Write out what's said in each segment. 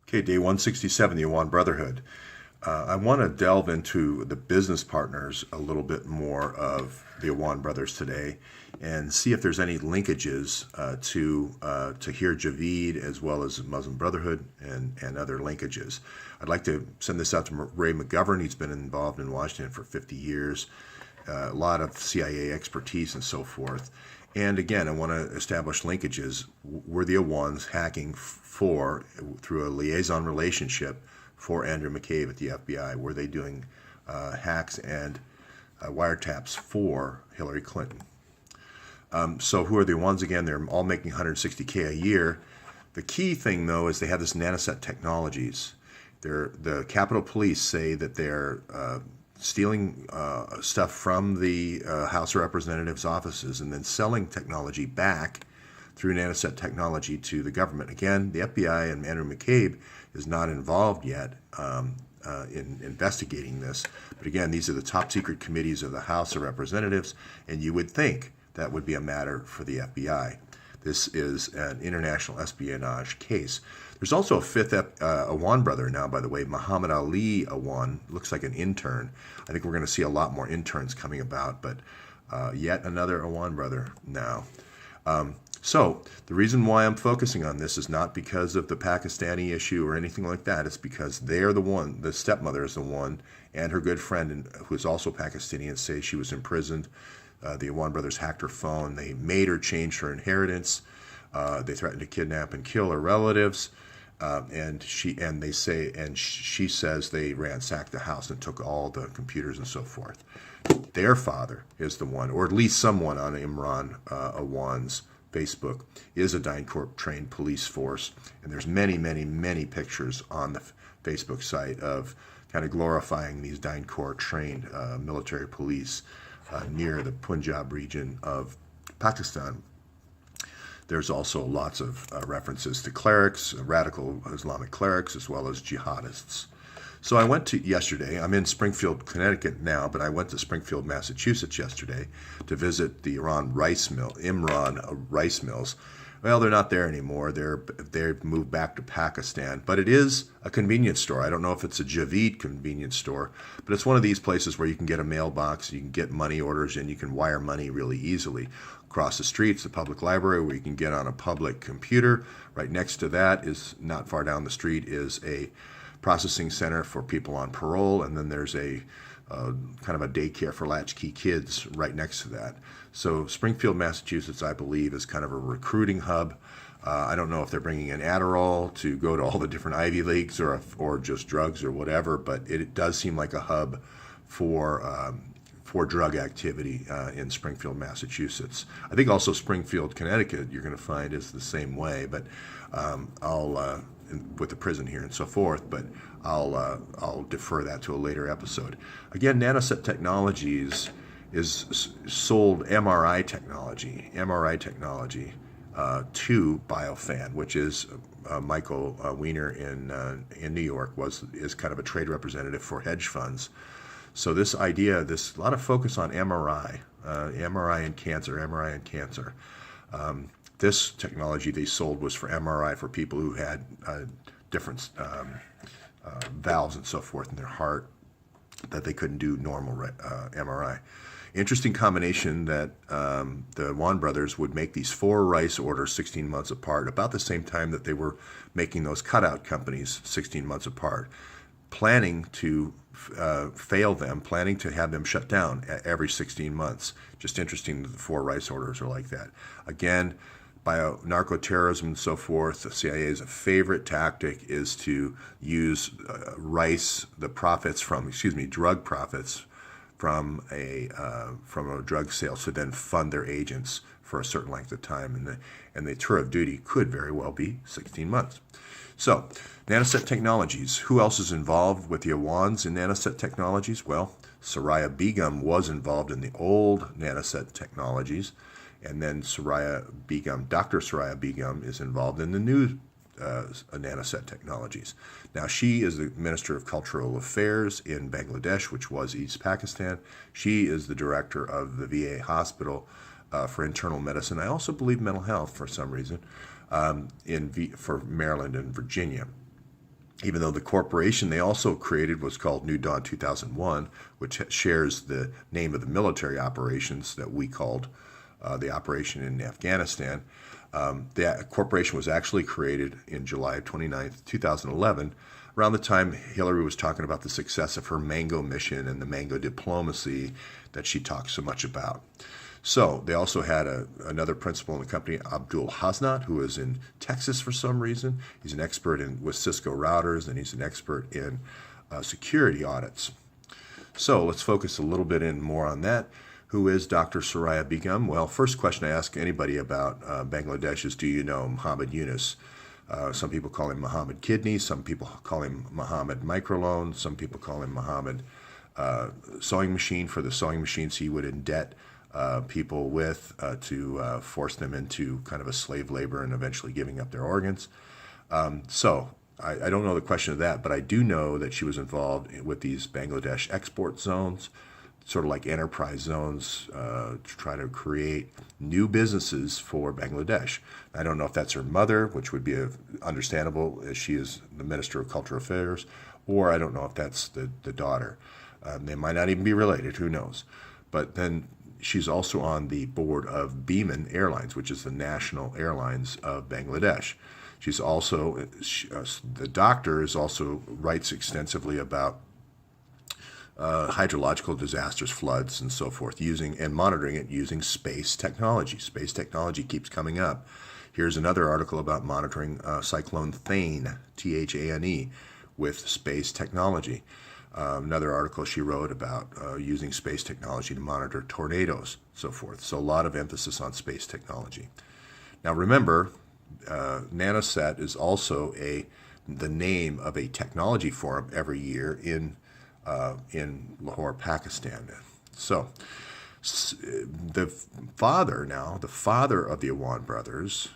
Okay, day 167, the Awan Brotherhood. I want to delve into the business partners a little bit more of the Awan brothers today and see if there's any linkages to Tahir Javid as well as Muslim Brotherhood and other linkages. I'd like to send this out to Ray McGovern. He's been involved in Washington for 50 years, a lot of CIA expertise and so forth. And again, I want to establish linkages. Were the Awans hacking through a liaison relationship for Andrew McCabe at the FBI? Were they doing hacks and wiretaps for Hillary Clinton? So who are the Awans again? They're all making $160K a year. The key thing, though, is they have this nanoset technologies. The Capitol Police say that they're stealing stuff from the House of Representatives offices and then selling technology back through nanoset technology to the government. Again, the FBI and Andrew McCabe is not involved yet in investigating this. But again, these are the top secret committees of the House of Representatives, and you would think that would be a matter for the FBI. This is an international espionage case. There's also a fifth Awan brother now, by the way, Muhammad Ali Awan, looks like an intern. I think we're going to see a lot more interns coming about, but yet another Awan brother now. So the reason why I'm focusing on this is not because of the Pakistani issue or anything like that. It's because they're the one, the stepmother is the one, and her good friend, who is also Pakistani, and say she was imprisoned. The Awan brothers hacked her phone. They made her change her inheritance. They threatened to kidnap and kill her relatives. And she says they ransacked the house and took all the computers and so forth. Their father is the one, or at least someone on Imran Awan's Facebook, is a DynCorp trained police force, and there's many, many, many pictures on the Facebook site of kind of glorifying these DynCorp trained military police near the Punjab region of Pakistan. There's also lots of references to clerics, radical Islamic clerics, as well as jihadists. So I went to yesterday, I'm in Springfield, Connecticut now, but I went to Springfield, Massachusetts yesterday to visit the Imran rice mills. Well, they're not there anymore. They've moved back to Pakistan, but it is a convenience store. I don't know if it's a Javid convenience store, but it's one of these places where you can get a mailbox, you can get money orders, and you can wire money really easily. Across the street's the public library where you can get on a public computer. Right next to that is, not far down the street, is a processing center for people on parole, and then there's a kind of a daycare for latchkey kids right next to that. So Springfield, Massachusetts, I believe, is kind of a recruiting hub. I don't know if they're bringing in Adderall to go to all the different Ivy Leagues or just drugs or whatever, but it does seem like a hub for drug activity in Springfield, Massachusetts. I think also Springfield, Connecticut, you're going to find is the same way, but with the prison here and so forth, but I'll defer that to a later episode. Again, Nanoset Technologies is sold MRI technology to Biofan, which is Michael Weiner in New York is kind of a trade representative for hedge funds. So this idea, a lot of focus on MRI and cancer. This technology they sold was for MRI for people who had different valves and so forth in their heart that they couldn't do normal MRI. Interesting combination that the Awan brothers would make these 4 rice orders 16 months apart, about the same time that they were making those cutout companies 16 months apart, planning to fail them, planning to have them shut down every 16 months. Just interesting that the 4 rice orders are like that. Again, narco-terrorism and so forth, the CIA's favorite tactic is to use drug profits from a drug sale to then fund their agents for a certain length of time, and the tour of duty could very well be 16 months. So, Nanoset Technologies. Who else is involved with the Awans in Nanoset Technologies? Well, Soraya Begum was involved in the old Nanoset Technologies, and then Dr. Soraya Begum is involved in the new Nanoset Technologies. Now, she is the Minister of Cultural Affairs in Bangladesh, which was East Pakistan. She is the director of the VA hospital for internal medicine. I also believe mental health for some reason for Maryland and Virginia. even though the corporation they also created was called New Dawn 2001, which shares the name of the military operations that we called the operation in Afghanistan. The corporation was actually created in July 29th, 2011, around the time Hillary was talking about the success of her Mango mission and the Mango diplomacy that she talks so much about. So they also had another principal in the company, Abdul Hasnat, who is in Texas for some reason. He's an expert with Cisco routers, and he's an expert in security audits. So let's focus a little bit more on that. Who is Dr. Soraya Begum? Well, first question I ask anybody about Bangladesh is, do you know Muhammad Yunus? Some people call him Muhammad Kidney. Some people call him Muhammad Microloan. Some people call him Muhammad Sewing Machine for the sewing machines he would indebt people with to force them into kind of a slave labor and eventually giving up their organs. So I don't know the question of that, but I do know that she was involved with these Bangladesh export zones, sort of like enterprise zones, to try to create new businesses for Bangladesh. I don't know if that's her mother, which would be understandable as she is the Minister of Cultural Affairs, or I don't know if that's the daughter. They might not even be related, who knows. But then she's also on the board of Biman Airlines, which is the national airlines of Bangladesh. She's also, the doctor is also writes extensively about hydrological disasters, floods, and so forth, using and monitoring it using space technology. Space technology keeps coming up. Here's another article about monitoring Cyclone Thane, Thane, with space technology. Another article she wrote about using space technology to monitor tornadoes, so forth. So a lot of emphasis on space technology. Now remember, NanoSet is also the name of a technology forum every year in Lahore, Pakistan. So the father of the Awan brothers,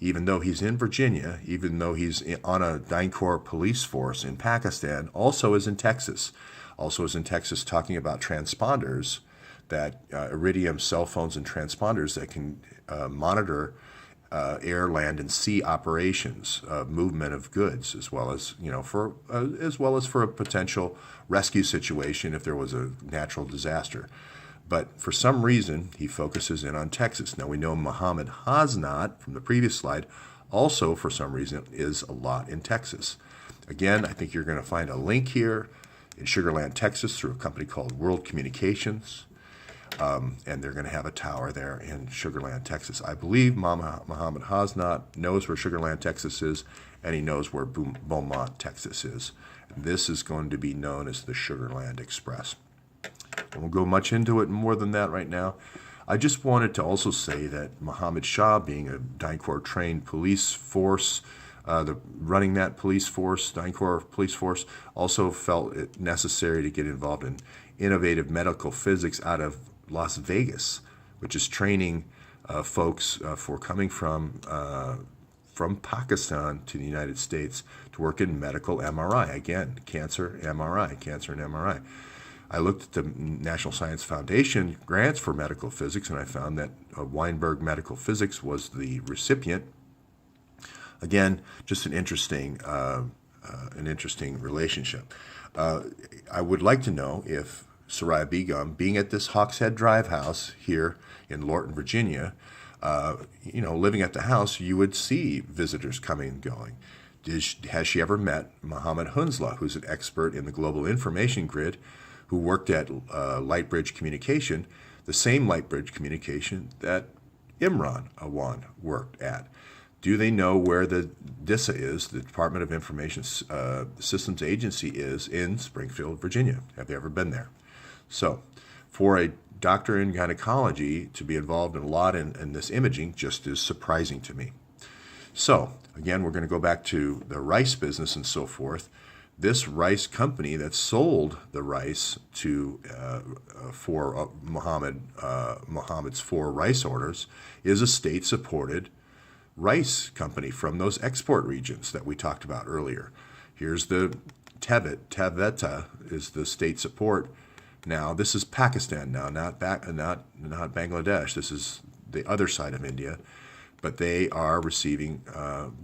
even though he's in Virginia, even though he's on a 9-Corps police force in Pakistan, also is in Texas. Also is in Texas talking about transponders, that Iridium cell phones and transponders that can monitor air, land, and sea operations, movement of goods, as well as for a potential rescue situation if there was a natural disaster. But for some reason, he focuses in on Texas. Now we know Muhammad Hasnat from the previous slide also, for some reason, is a lot in Texas. Again, I think you're going to find a link here in Sugar Land, Texas, through a company called World Communications. And they're going to have a tower there in Sugar Land, Texas. I believe Muhammad Hasnat knows where Sugar Land, Texas is, and he knows where Beaumont, Texas is. And this is going to be known as the Sugar Land Express. I won't go much into it more than that right now. I just wanted to also say that Muhammad Shah, being a 9-Corps trained police force, running that police force, 9-Corps police force, also felt it necessary to get involved in innovative medical physics out of Las Vegas, which is training folks for coming from Pakistan to the United States to work in medical MRI. Again, cancer and MRI. I looked at the National Science Foundation grants for medical physics, and I found that Weinberg Medical Physics was the recipient. Again, just an interesting relationship. I would like to know if Soraya Begum, being at this Hawkshead Drive house here in Lorton, Virginia, living at the house, you would see visitors coming and going. Has she ever met Mohammed Hunsla, who's an expert in the global information grid, who worked at Lightbridge Communication, the same Lightbridge Communication that Imran Awan worked at? Do they know where the DISA is, the Department of Information Systems Agency is in Springfield, Virginia? Have they ever been there? So for a doctor in gynecology to be involved in a lot in this imaging just is surprising to me. So again, we're going to go back to the rice business and so forth. This rice company that sold the rice to for Muhammad's 4 rice orders is a state-supported rice company from those export regions that we talked about earlier. Here's the Teveta is the state support. Now this is Pakistan now, not Bangladesh. This is the other side of India. but they are receiving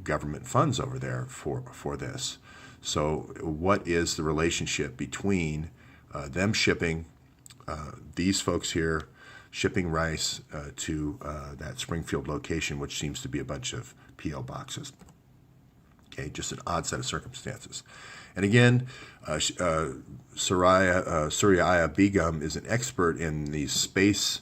government funds over there for this. So what is the relationship between them shipping these folks here, shipping rice to that Springfield location, which seems to be a bunch of P.O. boxes? Okay, just an odd set of circumstances. And again, Surya Begum is an expert in the space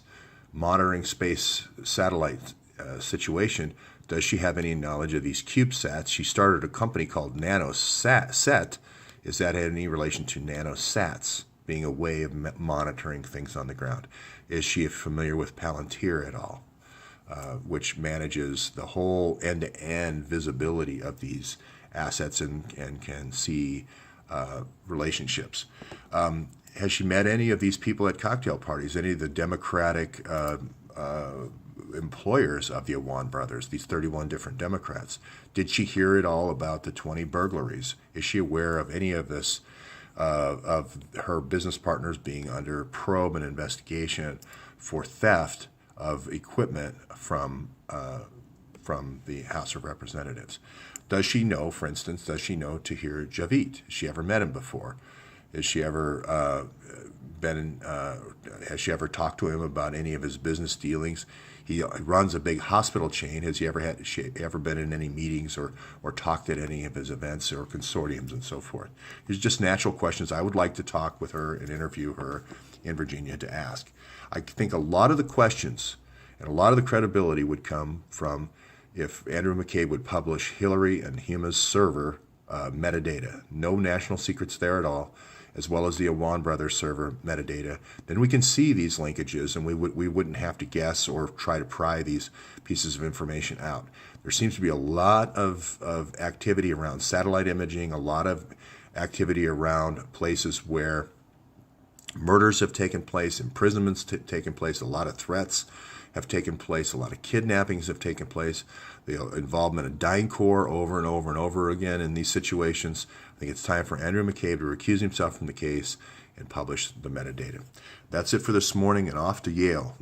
monitoring, space satellite situation. Does she have any knowledge of these CubeSats? She started a company called NanoSat. Is that any relation to nanosats being a way of monitoring things on the ground? Is she familiar with Palantir at all, which manages the whole end-to-end visibility of these assets and can see relationships? Has she met any of these people at cocktail parties, any of the Democratic employers of the Awan brothers, these 31 different Democrats? Did she hear at all about the 20 burglaries? Is she aware of any of this, of her business partners being under probe and investigation for theft of equipment from the House of Representatives? Does she know, for instance, Tahir Javid? Has she ever met him before? Has she ever has she ever talked to him about any of his business dealings? He runs a big hospital chain. Has he ever been in any meetings or talked at any of his events or consortiums and so forth? These are just natural questions I would like to talk with her and interview her in Virginia to ask. I think a lot of the questions and a lot of the credibility would come from if Andrew McCabe would publish Hillary and Huma's server metadata. No national secrets there at all, as well as the Awan brothers server metadata. Then we can see these linkages, and we wouldn't have to guess or try to pry these pieces of information out. There seems to be a lot of activity around satellite imaging, a lot of activity around places where murders have taken place, imprisonments taken place, a lot of threats have taken place, a lot of kidnappings have taken place, the involvement of DynCorp over and over and over again in these situations. I think it's time for Andrew McCabe to recuse himself from the case and publish the metadata. That's it for this morning, and off to Yale now.